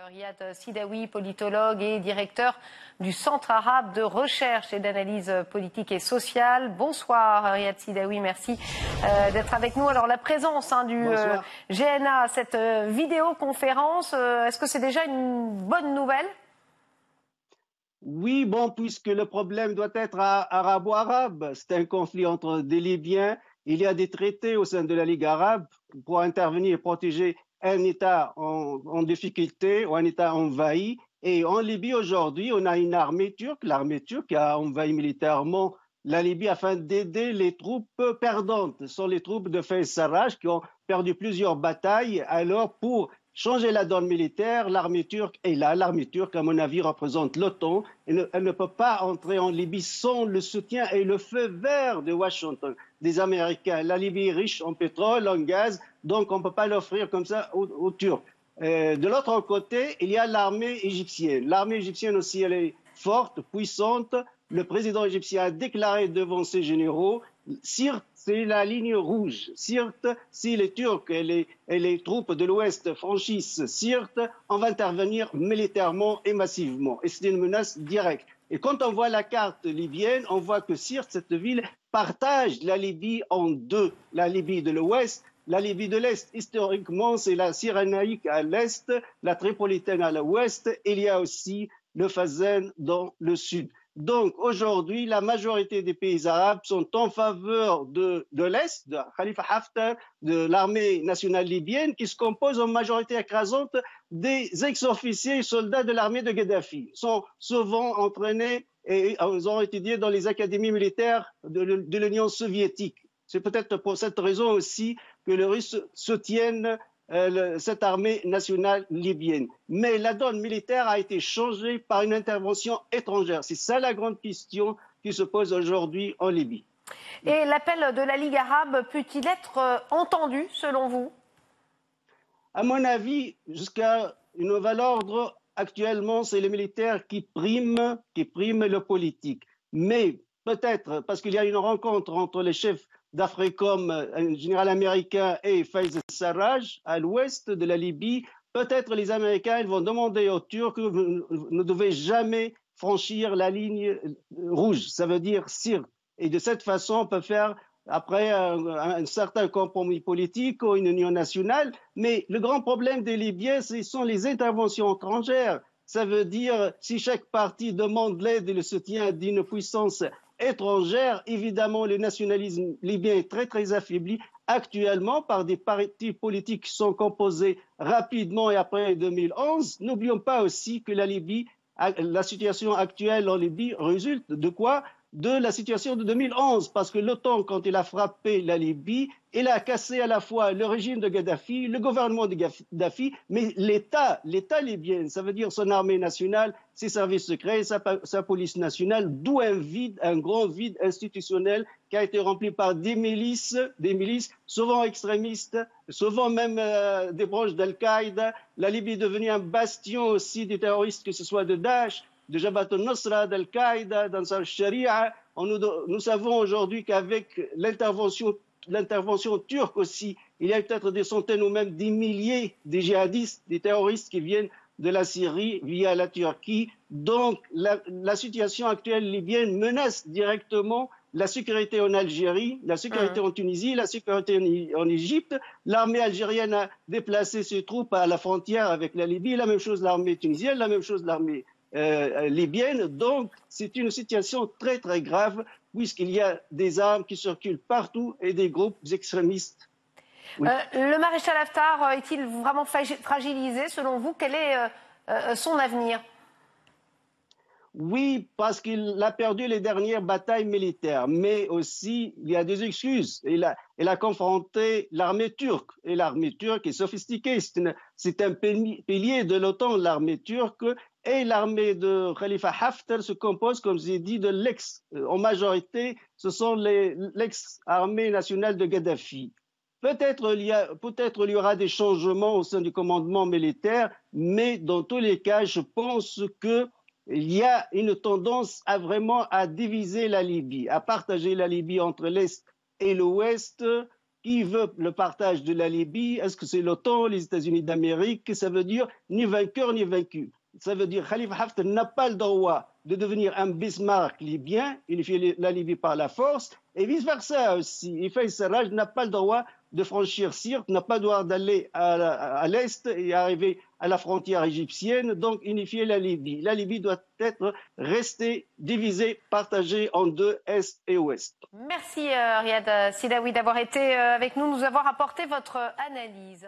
Riyad Sidaoui, politologue et directeur du Centre arabe de recherche et d'analyse politique et sociale. Bonsoir Riyad Sidaoui, merci d'être avec nous. Alors la présence du GNA à cette vidéoconférence, est-ce que c'est déjà une bonne nouvelle ? Oui, bon, puisque le problème doit être arabo-arabe, c'est un conflit entre des Libyens. Il y a des traités au sein de la Ligue arabe pour intervenir et protéger un État en difficulté ou un État envahi. Et en Libye, aujourd'hui, on a une armée turque, l'armée turque a envahi militairement la Libye afin d'aider les troupes perdantes. Ce sont les troupes de Fayez Sarraj qui ont perdu plusieurs batailles. Alors, pour changer la donne militaire, l'armée turque est là. L'armée turque, à mon avis, représente l'OTAN. Elle ne peut pas entrer en Libye sans le soutien et le feu vert de Washington, des Américains. La Libye est riche en pétrole, en gaz, donc on ne peut pas l'offrir comme ça aux Turcs. De l'autre côté, il y a l'armée égyptienne. L'armée égyptienne aussi, elle est forte, puissante. Le président égyptien a déclaré devant ses généraux, Sirte, c'est la ligne rouge. Sirte, si les Turcs et les troupes de l'Ouest franchissent Sirte, on va intervenir militairement et massivement. Et c'est une menace directe. Et quand on voit la carte libyenne, on voit que Sirte, cette ville, partage la Libye en deux. La Libye de l'Ouest, la Libye de l'Est. Historiquement, c'est la Cyrénaïque à l'Est, la Tripolitaine à l'Ouest. Il y a aussi le Fezzan dans le Sud. Donc aujourd'hui, la majorité des pays arabes sont en faveur de l'Est, de Khalifa Haftar, de l'armée nationale libyenne, qui se compose en majorité écrasante des ex-officiers et soldats de l'armée de Kadhafi. Ils sont souvent entraînés et ils ont étudié dans les académies militaires de l'Union soviétique. C'est peut-être pour cette raison aussi que les Russes soutiennent cette armée nationale libyenne. Mais la donne militaire a été changée par une intervention étrangère. C'est ça la grande question qui se pose aujourd'hui en Libye. Et l'appel de la Ligue arabe peut-il être entendu selon vous? À mon avis, jusqu'à un nouvel ordre, actuellement, c'est les militaires qui priment le politique. Mais peut-être, parce qu'il y a une rencontre entre les chefs d'Africom, un général américain, et Fayez Sarraj, à l'ouest de la Libye, peut-être les Américains ils vont demander aux Turcs que vous ne devez jamais franchir la ligne rouge, ça veut dire Sirte. Et de cette façon, on peut faire après un certain compromis politique ou une union nationale. Mais le grand problème des Libyens, ce sont les interventions étrangères. Ça veut dire, si chaque parti demande l'aide et le soutien d'une puissance étrangère, évidemment, le nationalisme libyen est très, très affaibli actuellement par des partis politiques qui sont composés rapidement et après 2011. N'oublions pas aussi que la situation actuelle en Libye résulte de quoi? De la situation de 2011, parce que l'OTAN, quand il a frappé la Libye, il a cassé à la fois le régime de Kadhafi, le gouvernement de Kadhafi, mais l'État libyen, ça veut dire son armée nationale, ses services secrets, sa police nationale, d'où un grand vide institutionnel qui a été rempli par des milices souvent extrémistes, souvent même des branches d'Al-Qaïda. La Libye est devenue un bastion aussi des terroristes, que ce soit de Daesh, de Jabhat al-Nusra, d'Al-Qaïda, d'Ansar al-Sharia. Nous savons aujourd'hui qu'avec l'intervention turque aussi, il y a peut-être des centaines ou même des milliers de djihadistes, des terroristes qui viennent de la Syrie via la Turquie. Donc la situation actuelle libyenne menace directement la sécurité en Algérie, la sécurité en Tunisie, la sécurité en Égypte. L'armée algérienne a déplacé ses troupes à la frontière avec la Libye, la même chose l'armée tunisienne, la même chose l'armée libyenne. Donc, c'est une situation très, très grave puisqu'il y a des armes qui circulent partout et des groupes extrémistes. Oui. Le maréchal Haftar est-il vraiment fragilisé selon vous? Quel est son avenir? Oui, parce qu'il a perdu les dernières batailles militaires, mais aussi il y a des excuses. Il a confronté l'armée turque, et l'armée turque est sophistiquée. C'est un pilier de l'OTAN, l'armée turque, et l'armée de Khalifa Haftar se compose, comme j'ai dit, de en majorité, ce sont l'ex-armée nationale de Kadhafi. Peut-être il y aura des changements au sein du commandement militaire, mais dans tous les cas, je pense que il y a une tendance à diviser la Libye, à partager la Libye entre l'Est et l'Ouest. Qui veut le partage de la Libye? Est-ce que c'est l'OTAN, les États-Unis d'Amérique? Ça veut dire ni vainqueur ni vaincu. Ça veut dire Khalifa Haftar n'a pas le droit de devenir un Bismarck libyen, unifier la Libye par la force, et vice-versa aussi. Et Fayez Sarraj n'a pas le droit de franchir Sirte, n'a pas le droit d'aller à l'est et arriver à la frontière égyptienne, donc unifier la Libye. La Libye doit rester divisée, partagée en deux, est et ouest. Merci Riyad Sidaoui d'avoir été avec nous, nous avoir apporté votre analyse.